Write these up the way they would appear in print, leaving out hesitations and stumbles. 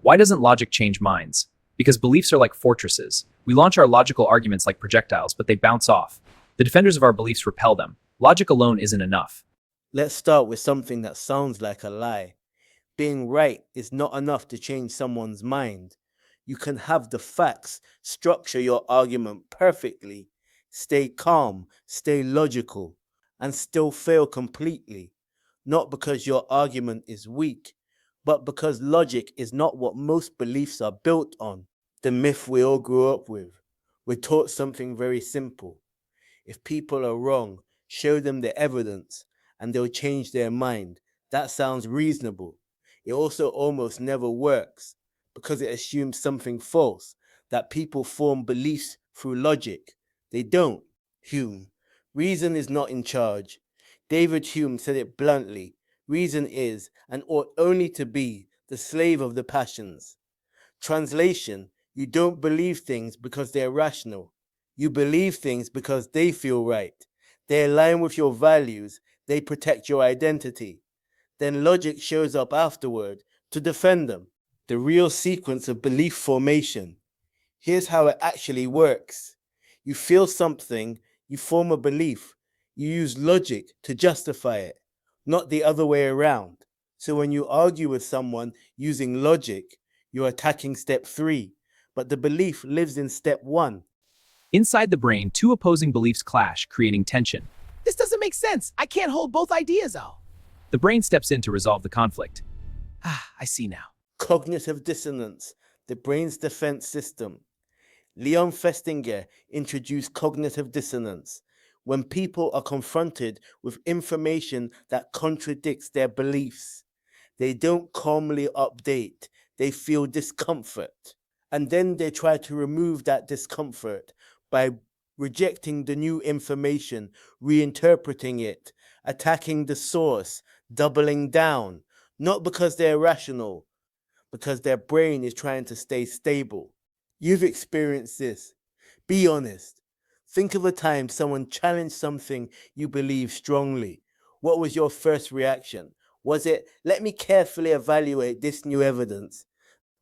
Why doesn't logic change minds? Because beliefs are like fortresses. We launch our logical arguments like projectiles, but they bounce off. The defenders of our beliefs repel them. Logic alone isn't enough. Let's start with something that sounds like a lie. Being right is not enough to change someone's mind. You can have the facts, structure your argument perfectly, stay calm, stay logical, and still fail completely. Not because your argument is weak, but because logic is not what most beliefs are built on. The myth we all grew up with. We're taught something very simple. If people are wrong, show them the evidence and they'll change their mind. That sounds reasonable. It also almost never works because it assumes something false, that people form beliefs through logic. They don't. Hume. Reason is not in charge. David Hume said it bluntly. Reason is, and ought only to be, the slave of the passions. Translation, you don't believe things because they're rational. You believe things because they feel right. They align with your values. They protect your identity. Then logic shows up afterward to defend them. The real sequence of belief formation. Here's how it actually works. You feel something, you form a belief. You use logic to justify it, not the other way around. So when you argue with someone using logic, you're attacking step 3, but the belief lives in step 1. Inside the brain, two opposing beliefs clash, creating tension. This doesn't make sense. I can't hold both ideas out. The brain steps in to resolve the conflict. I see now. Cognitive dissonance, the brain's defense system. Leon Festinger introduced cognitive dissonance. When people are confronted with information that contradicts their beliefs, they don't calmly update, they feel discomfort. And then they try to remove that discomfort by rejecting the new information, reinterpreting it, attacking the source, doubling down, not because they're rational, because their brain is trying to stay stable. You've experienced this. Be honest. Think of a time someone challenged something you believe strongly. What was your first reaction? Was it, let me carefully evaluate this new evidence?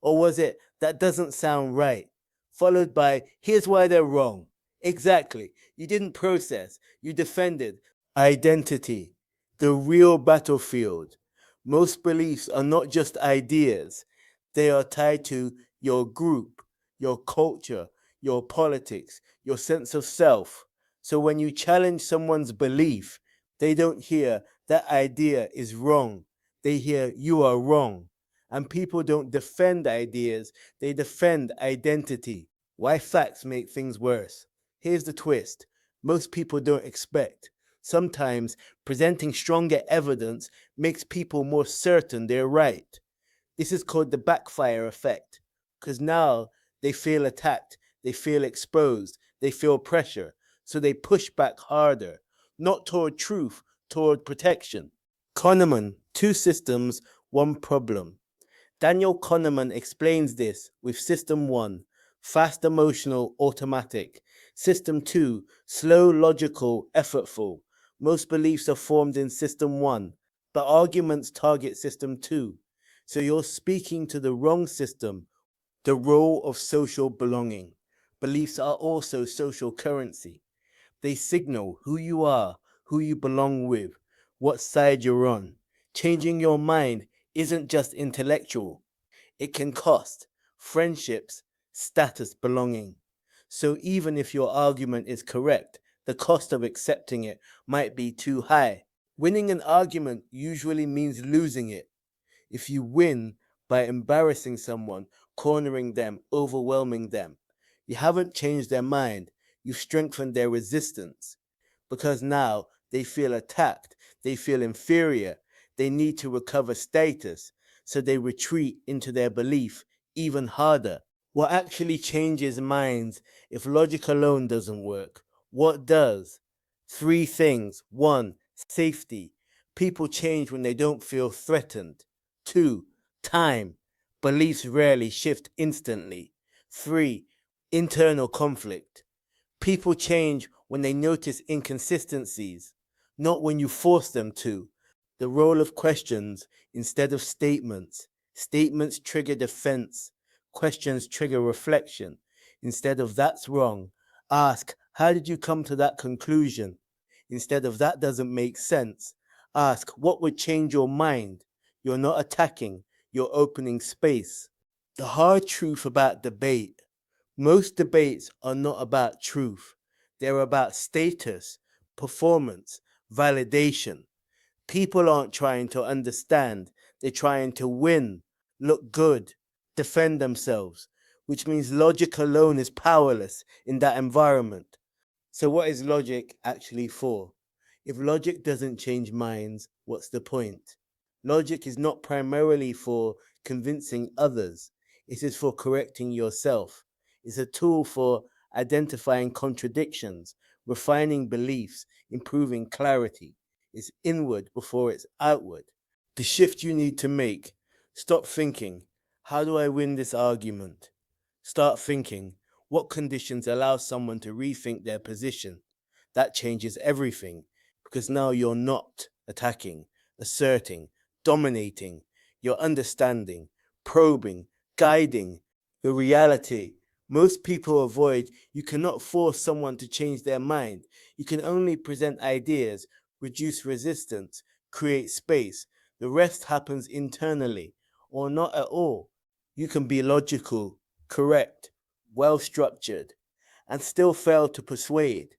Or was it, that doesn't sound right? Followed by, here's why they're wrong. Exactly. You didn't process. You defended. Identity. The real battlefield. Most beliefs are not just ideas. They are tied to your group, your culture, your politics, your sense of self. So when you challenge someone's belief, they don't hear that idea is wrong. They hear you are wrong. And people don't defend ideas, they defend identity. Why facts make things worse? Here's the twist. Most people don't expect. Sometimes presenting stronger evidence makes people more certain they're right. This is called the backfire effect, because now they feel attacked, they feel exposed, they feel pressure, so they push back harder, not toward truth, toward protection. Kahneman, 2 systems, 1 problem. Daniel Kahneman explains this with System 1, fast emotional, automatic. System 2, slow, logical, effortful. Most beliefs are formed in System 1, but arguments target System 2. So you're speaking to the wrong system. The role of social belonging. Beliefs are also social currency. They signal who you are, who you belong with, what side you're on. Changing your mind isn't just intellectual. It can cost friendships, status, belonging. So even if your argument is correct, the cost of accepting it might be too high. Winning an argument usually means losing it. If you win by embarrassing someone, cornering them, overwhelming them, you haven't changed their mind, you've strengthened their resistance. Because now they feel attacked, they feel inferior, they need to recover status, so they retreat into their belief even harder. What actually changes minds if logic alone doesn't work? What does? 3 things. 1, safety. People change when they don't feel threatened. 2, time. Beliefs rarely shift instantly. 3, internal conflict. People change when they notice inconsistencies, not when you force them to. The role of questions instead of statements. Statements trigger defense, questions trigger reflection. Instead of that's wrong, ask, how did you come to that conclusion? Instead of that doesn't make sense, ask, what would change your mind? You're not attacking, you're opening space. The hard truth about debate: most debates are not about truth, they're about status, performance, validation. People aren't trying to understand, they're trying to win, look good, defend themselves, which means logic alone is powerless in that environment. So, what is logic actually for? If logic doesn't change minds, what's the point? Logic is not primarily for convincing others, it is for correcting yourself. It's a tool for identifying contradictions, refining beliefs, improving clarity. It's inward before it's outward. The shift you need to make: stop thinking, how do I win this argument? Start thinking, what conditions allow someone to rethink their position? That changes everything, because now you're not attacking, asserting, dominating. You're understanding, probing, guiding. The reality most people avoid: you cannot force someone to change their mind. You can only present ideas, reduce resistance, create space. The rest happens internally, or not at all. You can be logical, correct, well structured, and still fail to persuade.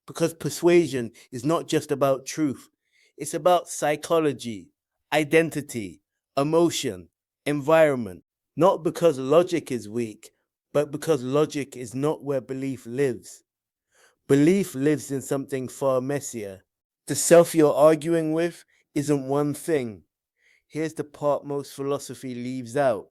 Because persuasion is not just about truth, it's about psychology, identity, emotion, environment. Not because logic is weak, but because logic is not where belief lives. Belief lives in something far messier. The self you're arguing with isn't one thing. Here's the part most philosophy leaves out: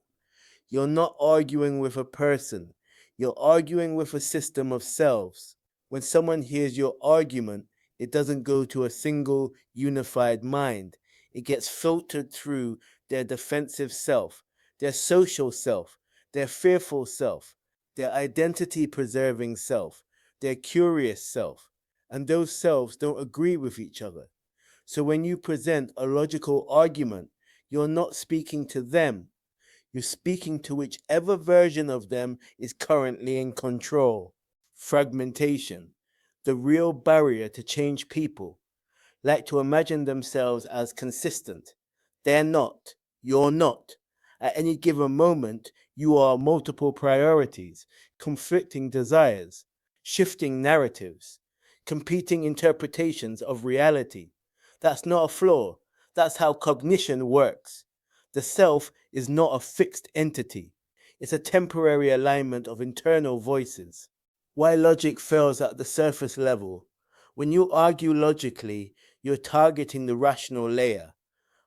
you're not arguing with a person, you're arguing with a system of selves. When someone hears your argument, it doesn't go to a single, unified mind. It gets filtered through their defensive self, their social self, their fearful self, their identity preserving self, their curious self. And those selves don't agree with each other. So when you present a logical argument, you're not speaking to them. You're speaking to whichever version of them is currently in control. Fragmentation, the real barrier to change. People like to imagine themselves as consistent. They're not. You're not. At any given moment, you are multiple priorities, conflicting desires, shifting narratives, competing interpretations of reality. That's not a flaw. That's how cognition works. The self is not a fixed entity. It's a temporary alignment of internal voices. Why logic fails at the surface level: when you argue logically, you're targeting the rational layer,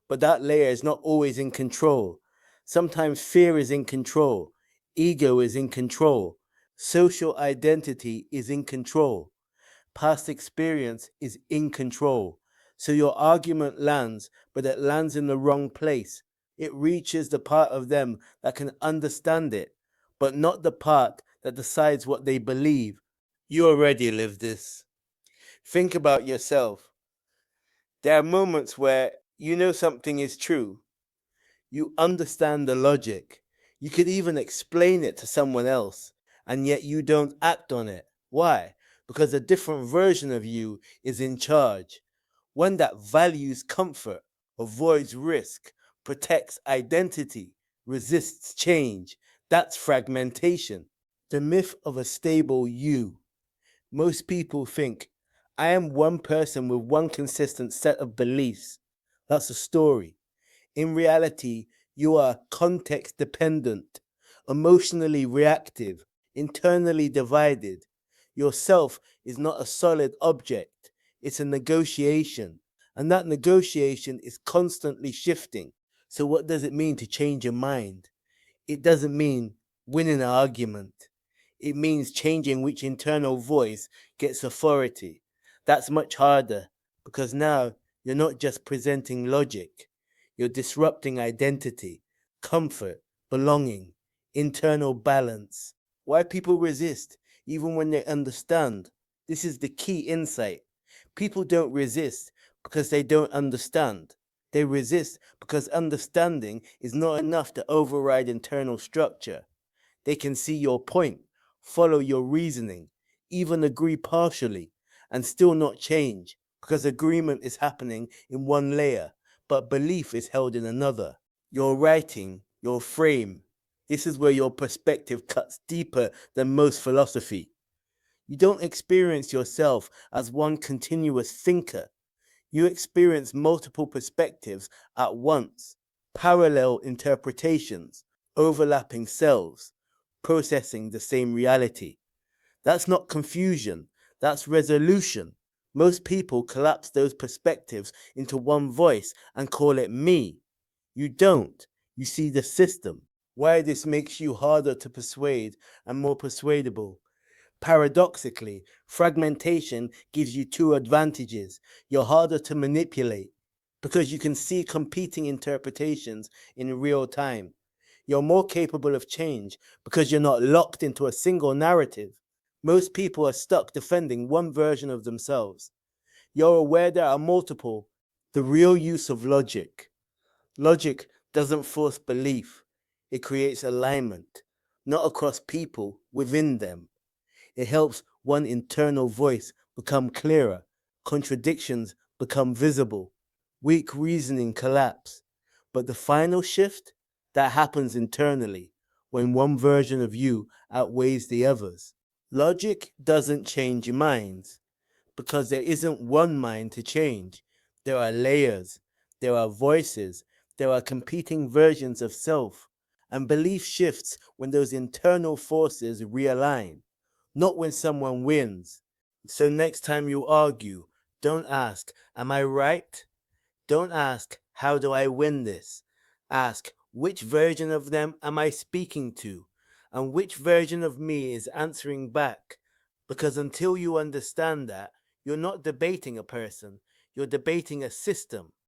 but that layer is not always in control. Sometimes fear is in control, ego is in control, social identity is in control, past experience is in control. So your argument lands, but it lands in the wrong place. It reaches the part of them that can understand it, but not the part that decides what they believe. You already live this. Think about yourself. There are moments where you know something is true. You understand the logic. You could even explain it to someone else, and yet you don't act on it. Why? Because a different version of you is in charge. One that values comfort, avoids risk, protects identity, resists change. That's fragmentation. The myth of a stable you. Most people think, I am one person with one consistent set of beliefs. That's a story. In reality, you are context dependent, emotionally reactive, internally divided. Yourself is not a solid object, it's a negotiation. And that negotiation is constantly shifting. So, what does it mean to change your mind? It doesn't mean winning an argument. It means changing which internal voice gets authority. That's much harder, because now you're not just presenting logic, you're disrupting identity, comfort, belonging, internal balance. Why people resist, even when they understand? This is the key insight. People don't resist because they don't understand. They resist because understanding is not enough to override internal structure. They can see your point, follow your reasoning, even agree partially, and still not change because agreement is happening in one layer, but belief is held in another. Your writing, your frame, this is where your perspective cuts deeper than most philosophy. You don't experience yourself as one continuous thinker. You experience multiple perspectives at once, parallel interpretations, overlapping selves, processing the same reality. That's not confusion, that's resolution. Most people collapse those perspectives into one voice and call it me. You don't. You see the system. Why this makes you harder to persuade and more persuadable. Paradoxically, fragmentation gives you two advantages. You're harder to manipulate because you can see competing interpretations in real time. You're more capable of change because you're not locked into a single narrative. Most people are stuck defending one version of themselves. You're aware there are multiple. The real use of logic. Logic doesn't force belief, it creates alignment, not across people, within them. It helps one internal voice become clearer, contradictions become visible, weak reasoning collapse. But the final shift, that happens internally, when one version of you outweighs the others. Logic doesn't change minds, because there isn't one mind to change. There are layers, there are voices, there are competing versions of self. And belief shifts when those internal forces realign, not when someone wins. So next time you argue, don't ask, am I right? Don't ask, how do I win this? Ask, which version of them am I speaking to? And which version of me is answering back? Because until you understand that, you're not debating a person, you're debating a system.